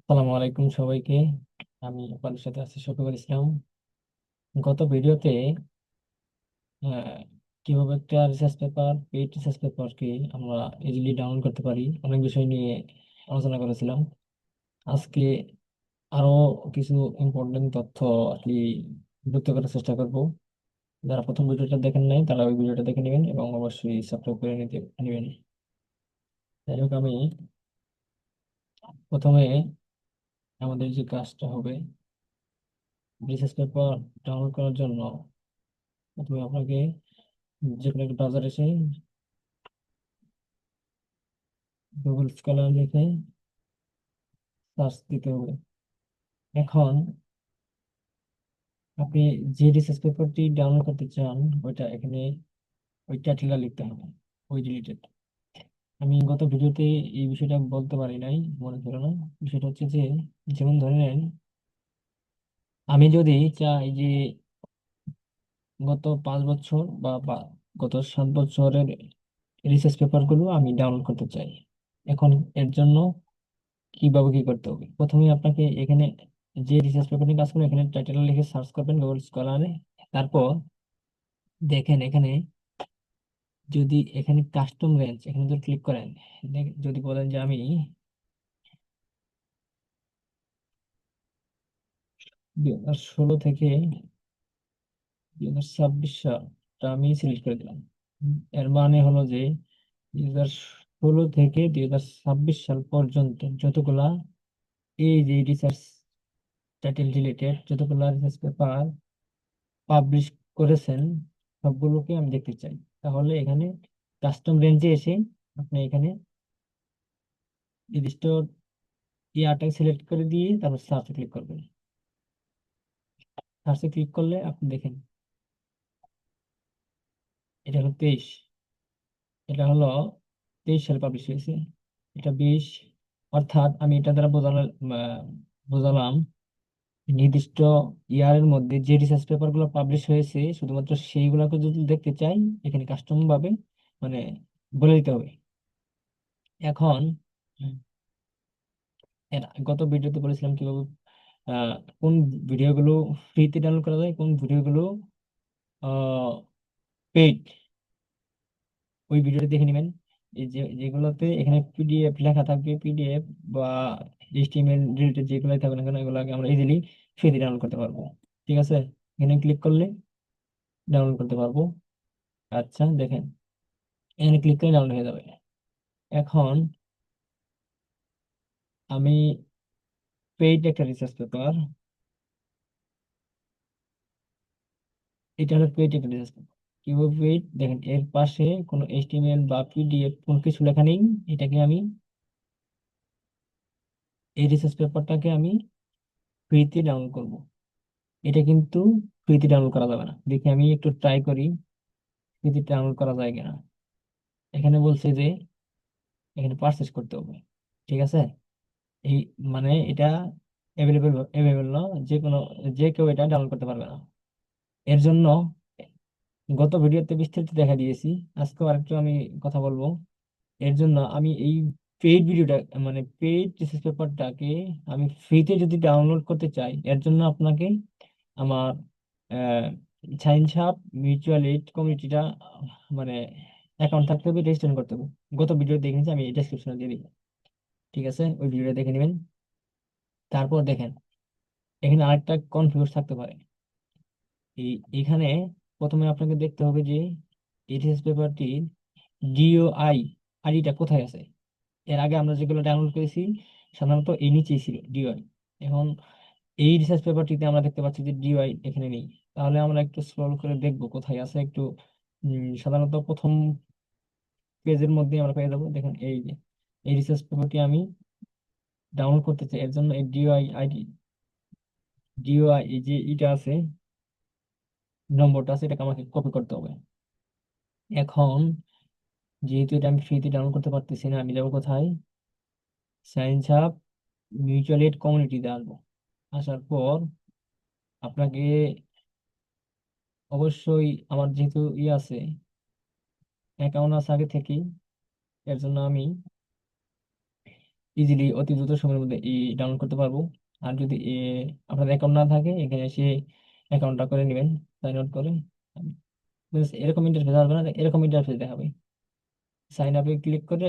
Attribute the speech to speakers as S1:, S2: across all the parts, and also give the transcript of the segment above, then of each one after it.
S1: আসসালামু আলাইকুম সবাইকে। আমি আপনাদের সাথে আছি শফিকুল ইসলাম। গত ভিডিওতে আহ, কিভাবে একটা রিসার্চ পেপার, পেইড রিসার্চ পেপারকে আমরা ইজিলি ডাউনলোড করতে পারি, অনেক বিষয় নিয়ে আলোচনা করেছিলাম। আজকে আরো কিছু ইম্পর্টেন্ট তথ্য আর কি যুক্ত করার চেষ্টা করব। যারা প্রথম ভিডিওটা দেখেন নাই তারা ওই ভিডিওটা দেখে নেবেন এবং অবশ্যই সাবস্ক্রাইব করে নিতে নেবেন। যাই হোক, আমি প্রথমে আমাদের যে কাজটা হবে, রিসার্চ পেপার ডাউনলোড করার জন্য প্রথমে আপনাকে যে কোনো একটা ব্রাউজার এসে গুগল স্কলার লিখে সার্চ দিতে হবে। এখন আপনি যে রিসার্চ পেপারটি ডাউনলোড করতে চান ওইটা এখানে ওই টাইটেলটা লিখতে হবে, ওই রিলেটেড। আমি গত ভিডিওতে এই বিষয়টা বলতে পারি নাই, মনে ছিল না। বিষয়টা হচ্ছে যে, যেমন ধরে নেন, আমি যদি চাই যে গত 5 বছর বা গত 7 বছরের রিসার্চ পেপারগুলো আমি ডাউনলোড করতে চাই, এখন এর জন্য কিভাবে কি করতে হবে? প্রথমে আপনাকে এখানে যে রিসার্চ পেপার নিয়ে কাজ করবেন এখানে টাইটেল লিখে সার্চ করবেন গুগল স্কলারে। তারপর দেখেন এখানে, যদি এখানে কাস্টম রেঞ্জ এখানে যদি ক্লিক করেন, যদি বলেন যে আমি 2016 থেকে 2026 সালটা আমি সিলেক্ট করে দিলাম। এর মানে হলো যে 2016 থেকে 2026 সাল পর্যন্ত যতগুলা এই যে রিসার্চ টাইটেল রিলেটেড যতগুলা রিসার্চ পেপার পাবলিশ করেছেন সবগুলোকে আমি দেখতে চাই। তাহলে এখানে কাস্টম রেঞ্জে এসে আপনি এখানে নির্দিষ্ট ইয়ারটাকে সিলেক্ট করে দিয়ে তারপর সার্চে ক্লিক করবেন। সার্চে ক্লিক করলে আপনি দেখেন এটা হলো 23, এটা হলো 23 সালে পাবলিশ হয়েছে। এটা 20, অর্থাৎ আমি এটা দ্বারা বোঝালাম নির্দিষ্ট ইয়ারের মধ্যে যে রিসার্চ পেপার গুলো পাবলিশ হয়েছে শুধুমাত্র সেইগুলোকে যদি দেখতে চাই এখানে কাস্টম ভাবে মানে বলে দিতে হবে। এখন গত ভিডিওতে বলেছিলাম কিভাবে আহ, কোন ভিডিওগুলো ফ্রিতে ডাউনলোড করা যায়, কোন ভিডিওগুলো পেইড, ওই ভিডিওটা দেখে নেবেন। এই যে যেগুলোতে এখানে পিডিএফ লেখা থাকবে, পিডিএফ বা এইচটিএমএল রিলেটেড যেগুলো থাকবে না কেন এগুলোকে আমরা ইজিলি ফ্রিতে ডাউনলোড করতে পারবো। ঠিক আছে, এখানে ক্লিক করলে ডাউনলোড করতে পারবো। আচ্ছা দেখেন, এখানে ক্লিক করে ডাউনলোড হয়ে যাবে। এখন আমি পেইড একটা রিসার্চ পেপার, এটা হলো পেইড একটা রিসার্চ পেপার। কিভাবে পেইড দেখেন, এর পাশে কোনো এইচটিএমএল বা পিডিএফ কোনো কিছু লেখা নেই। এটাকে আমি, এই রিসার্চ পেপারটাকে আমি ফ্রিতে ডাউনলোড করব। এটা কিন্তু ফ্রিতে ডাউনলোড করা যাবে না, দেখি আমি একটু ট্রাই করি ফ্রিতে ডাউনলোড করা যায় কিনা। এখানে বলছে যে এখানে পারচেস করতে হবে। ঠিক আছে, এই মানে এটা অ্যাভেলেবেল অ্যাভেলেবেল না, যে কোনো, যে কেউ এটা ডাউনলোড করতে পারবে না। এর জন্য গত ভিডিওতে বিস্তারিত দেখা দিয়েছি, আজকেও আরেকটু আমি কথা বলবো। এর জন্য আমি এই পেইড ভিডিওটা মানে পেইড রিসার্চ পেপারটাকে আমি ফ্রিতে যদি ডাউনলোড করতে চাই, এর জন্য আপনাকে আমার সায়েন্স হাব মিউচুয়াল এইড কমিউনিটিটা মানে অ্যাকাউন্ট থাকতে হবে, রেজিস্ট্রেশন করতে হবে। গত ভিডিও দেখে নিচ্ছি, আমি ডেসক্রিপশনে দিয়ে দিই। ঠিক আছে, ওই ভিডিওটা দেখে নেবেন। তারপর দেখেন এখানে আরেকটা কনফিউজ থাকতে পারে। এই এখানে প্রথমে আপনাকে দেখতে হবে যে এই রিসার্চ পেপারটির ডিওআই আইডিটা কোথায় আছে। এর আগে আমরা যেগুলো ডাউনলোড করেছি সাধারণত এই নিচেই ছিল ডিওআই। এখন এই রিসার্চ পেপারটিতে আমরা দেখতে পাচ্ছি যে ডিওআই এখানে নেই। তাহলে আমরা একটু স্ক্রল করে দেখবো কোথায় আছে একটু। সাধারণত প্রথম পেজের মধ্যে আমরা পেয়ে যাবো। দেখেন এই যে এই রিসার্চ পেপারটি আমি ডাউনলোড করতে চাই, এর জন্য এই ডিওআই আইডি, ডিওআই এই যে এটা আছে, নম্বরটা আছে, এটাকে আমাকে কপি করতে হবে। এখন যেহেতু এটা আমি ফ্রিতে ডাউনলোড করতে পারতেছি না, আমি যাবো কোথায়, সায়েন্স হাব মিউচুয়াল এইড কমিউনিটিতে আসবো। আসার পর আপনাকে অবশ্যই আমার যেহেতু ইয়ে আছে, অ্যাকাউন্ট আছে আগে থেকেই, এর জন্য আমি ইজিলি অতি দ্রুত সময়ের মধ্যে ডাউনলোড করতে পারবো। আর যদি আপনার অ্যাকাউন্ট না থাকে, এখানে এসে অ্যাকাউন্টটা করে নেবেন, সাইন আউট করে। এরকম ইন্টারফেস আসবে না, এরকম ইন্টারফেস দেখাবে। সাইন আপে ক্লিক করে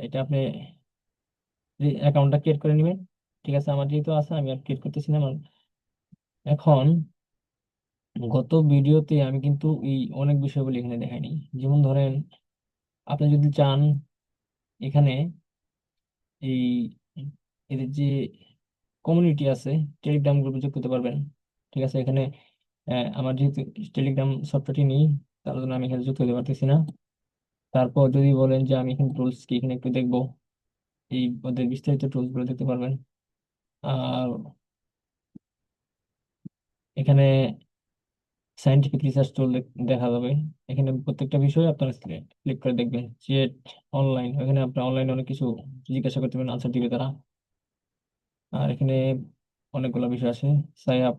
S1: এটা আপনি অ্যাকাউন্টটা ক্রিয়েট করে নেবেন। ঠিক আছে, আমার যেহেতু আছে আমি আর ক্রিয়েট করতেছি না এখন গত ভিডিওতে আমি কিন্তু এই অনেক বিষয়গুলো এখানে দেখাইনি। যেমন ধরেন, আপনি যদি চান এখানে এই এদের যে কমিউনিটি আছে, টেলিগ্রাম গ্রুপে যুক্ত হতে পারবেন। ঠিক আছে, এখানে আমার যেহেতু টেলিগ্রাম সফটওয়্যারটি নেই, তার জন্য আমি এখানে যুক্ত হতে পারতেছি না। তারপর যদি বলেন যে আমি এখানে টুলস কি, এখানে একটু দেখবো, এই ওদের বিস্তারিত টুলস গুলো দেখতে পারবেন। আর এখানে সায়েন্টিফিক রিসার্চ টুল দেখা যাবে। এখানে প্রত্যেকটা বিষয়ে আপনারা ক্লিক করে দেখবেন। চেট অনলাইন, এখানে আপনি অনলাইনে অনেক কিছু জিজ্ঞাসা করতে পারেন, আনসার দিবে তারা। আর এখানে অনেকগুলো বিষয় আছে। সাই আপ,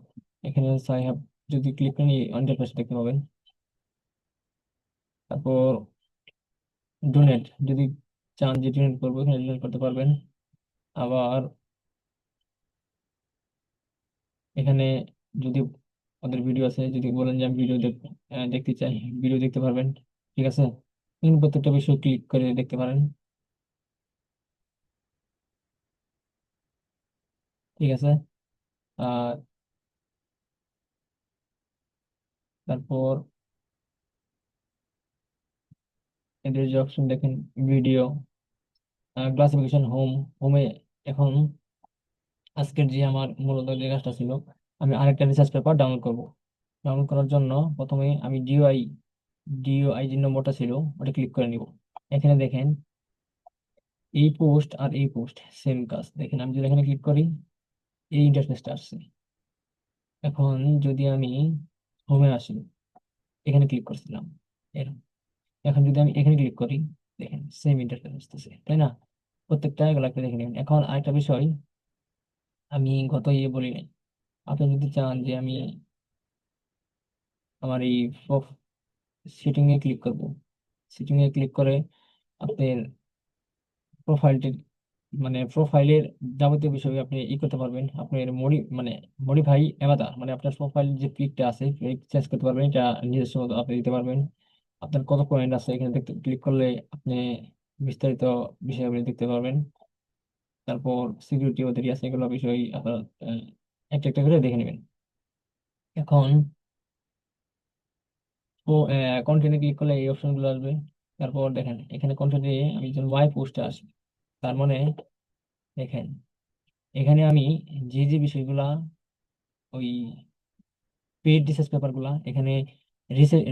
S1: এখানে সাই আপ যদি ক্লিক করেন ইন্টারফেস দেখতে পাবেন। তারপর ডোনেট, যদি চান যে ডোনেট করবো, এখানে ডোনেট করতে পারবেন। আবার এখানে যদি ওদের ভিডিও আছে, যদি বলেন যে আমি ভিডিও দেখতে চাই, ভিডিও দেখতে পারবেন। ঠিক আছে, এখানে প্রত্যেকটা বিষয় ক্লিক করে দেখতে পারেন। ঠিক আছে। আর তারপর এদের যে অপশন দেখেন, ভিডিও, ক্লাসিফিকেশন, হোমে এখন আজকের যে আমার মূলত যে কাজটা ছিল, আমি আরেকটা রিসার্চ পেপার ডাউনলোড করব। ডাউনলোড করার জন্য প্রথমে আমি ডিওআই যে নম্বরটা ছিল ওটা ক্লিক করে নিব। এখানে দেখেন এই পোস্ট আর এই পোস্ট সেম কাজ। দেখেন আমি যদি এখানে ক্লিক করি, এই ইন্টারফেসটা আসছে। এখন যদি আমি হোমে আসি, এখানে ক্লিক করছিলাম এরকম। এখন যদি আমি এখানে ক্লিক করি, দেখেন সেম ইন্টারফেস আসতেছে, তাই না? প্রত্যেকটা এগুলো একটা দেখে নিন। এখন আরেকটা বিষয় আমি গত বলি নাই, আপনি যদি চান যে আমি আমার এই সেটিং এ ক্লিক করব, সেটিং এ ক্লিক করে আপনার প্রোফাইলটি, মানে প্রোফাইলের যাবতীয় বিষয় আপনি করতে পারবেন। আপনার মডিফাই অ্যাভাটার, মানে আপনার প্রোফাইল যে পিকটা আছে চেঞ্জ করতে পারবেন, এটা নিজস্ব মতো আপনি দিতে পারবেন। আপনার কত পয়েন্ট আছে এখানে দেখতে ক্লিক করলে আপনি বিস্তারিত বিষয়গুলি দেখতে পারবেন। তারপর সিকিউরিটি ওদের আছে, এগুলো বিষয় আপনার একটা একটা করে দেখে নেবেন। এখন কন্টেন্টে ক্লিক করলে এই অপশন গুলো আসবে। তারপর দেখেন এখানে কন্টেন্টে আমি যখন ওয়াই পোস্টে আসি, তার মানে দেখেন এখানে আমি যে যে বিষয়গুলা ওই পেইড রিসার্চ পেপার গুলা এখানে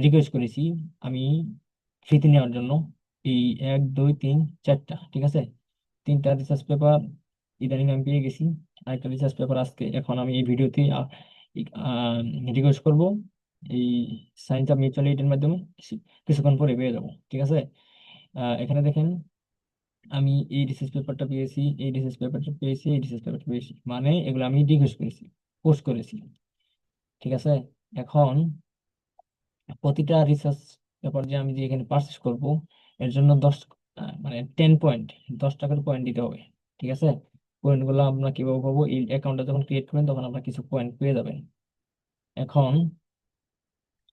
S1: রিকোয়েস্ট করেছি আমি ফ্রিতে নেওয়ার জন্য, এই 1 2 3 4টা, ঠিক আছে, 3টা রিসার্চ পেপার ইদানিং আমি পেয়ে গেছি। আরেকটা রিসার্চ পেপার আজকে এখন আমি এই ভিডিওতে রিকোয়েস্ট করব এই সায়েন্স অফ মিউচুয়াল এইডের মাধ্যমে। কিছুক্ষণ পরে পেয়ে যাবো। ঠিক আছে, এখানে দেখেন আমি এই রিসার্চ পেপারটা পেয়েছি, এই রিসার্চ পেপারটা পেয়েছি, এই রিসার্চ পেপারটা পেয়েছি, মানে এগুলো আমি রিকোয়েস্ট করেছি, পোস্ট করেছি। ঠিক আছে, এখন প্রতিটা রিসার্চ পেপার যে আমি যে এখানে পারচেস করব, এর জন্য 10 পয়েন্ট, 10 টাকার পয়েন্ট দিতে হবে। ঠিক আছে, পয়েন্ট গুলো আমরা কিভাবে পাবো, এই অ্যাকাউন্টটা যখন ক্রিয়েট করবেন তখন আমরা কিছু পয়েন্ট পেয়ে যাবেন। এখন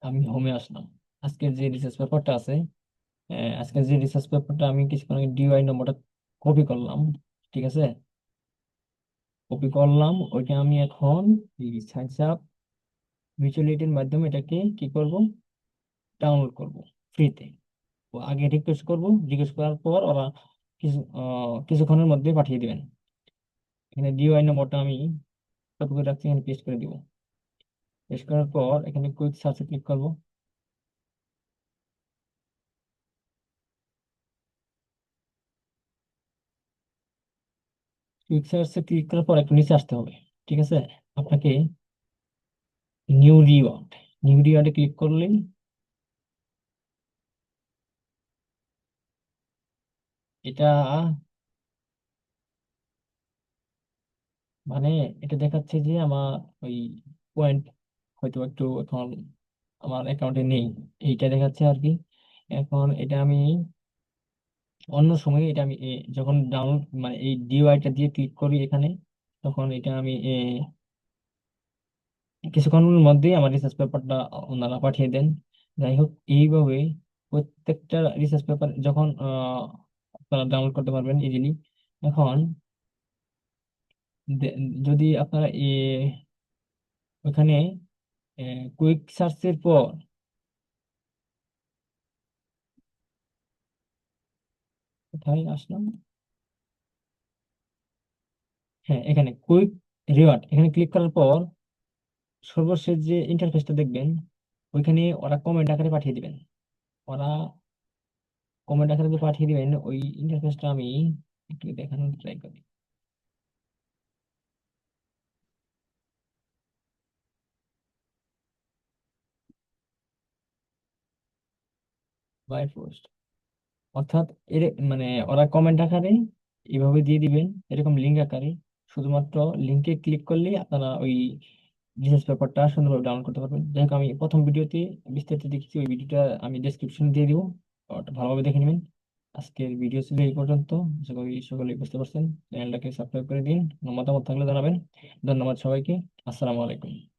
S1: আমি হোমে আসলাম। আজকের যে রিসার্চ পেপারটা আছে, আজকের যে রিসার্চ পেপারটা আমি কিছুক্ষণ আগে ডিওআই নম্বরটা কপি করলাম। ঠিক আছে, কপি করলাম ওইটা আমি এখন এই সাইন্স আপ মিউচুয়ালিটির মাধ্যমে এটাকে কি করব, ডাউনলোড করব ফ্রিতে। ও আগে রিকোয়েস্ট করব, রিকোয়েস্ট করার পর ওরা কিছুক্ষণের মধ্যে পাঠিয়ে দিবেন। এখানে ডিওআই নম্বরটা আমি কপি করে রাখছি, এখানে পেস্ট করে দিব। পেস্ট করার পর এখানে কুইক সার্চে ক্লিক করব। কুইক সার্চে ক্লিক করার পর একটু নিচে আসতে হবে। ঠিক আছে, আপনাকে নিউ রিওয়ার্ড, নিউ রিওয়ার্ডে ক্লিক করলেই এটা মানে এটা দেখাচ্ছে যে আমার ওই পয়েন্ট হয়তো একটু এখন আমার অ্যাকাউন্টে নেই, এইটা দেখাচ্ছে আর কি। এখন এটা আমি অন্য সময় এটা আমি যখন ডাউনলোড মানে এই ডিওআইটা দিয়ে ক্লিক করি এখানে, তখন এটা আমি কিছুক্ষণের মধ্যেই আমার রিসার্চ পেপারটা ওনারা পাঠিয়ে দেন। যাই হোক, এইভাবে প্রত্যেকটা রিসার্চ পেপার যখন আপনারা ডাউনলোড করতে পারবেন ইজিলি। এখন দে- যদি আপনারা ওখানে কুইক সার্চের পর, কোথায় আসলাম, হ্যাঁ এখানে কুইক রিওয়ার্ড এখানে ক্লিক করার পর সর্বশেষ যে ইন্টারফেসটা দেখবেন, ওইখানে ওরা কমেন্ট আকারে পাঠিয়ে দিবেন। ওরা কমেন্ট আকারে যে পাঠিয়ে দিবেন, ওই ইন্টারফেসটা আমি একটু দেখানোর ট্রাই করি। বাই পোস্ট, অর্থাৎ এর মানে ওরা কমেন্ট আকারে এইভাবে দিয়ে দিবেন, এরকম লিঙ্ক আকারে। শুধুমাত্র লিঙ্কে ক্লিক করলেই আপনারা ওই রিসার্চ পেপারটা সুন্দরভাবে ডাউনলোড করতে পারবেন। যাই হোক, আমি প্রথম ভিডিওতে বিস্তারিত দেখেছি, ওই ভিডিওটা আমি ডেসক্রিপশনে দিয়ে দিব, ওটা ভালোভাবে দেখে নেবেন। আজকের ভিডিও ছিল এই পর্যন্ত, আশা করি সকলেই বুঝতে পারছেন। চ্যানেলটাকে সাবস্ক্রাইব করে দিন, মতামত থাকলে জানাবেন। ধন্যবাদ সবাইকে। আসসালামু আলাইকুম।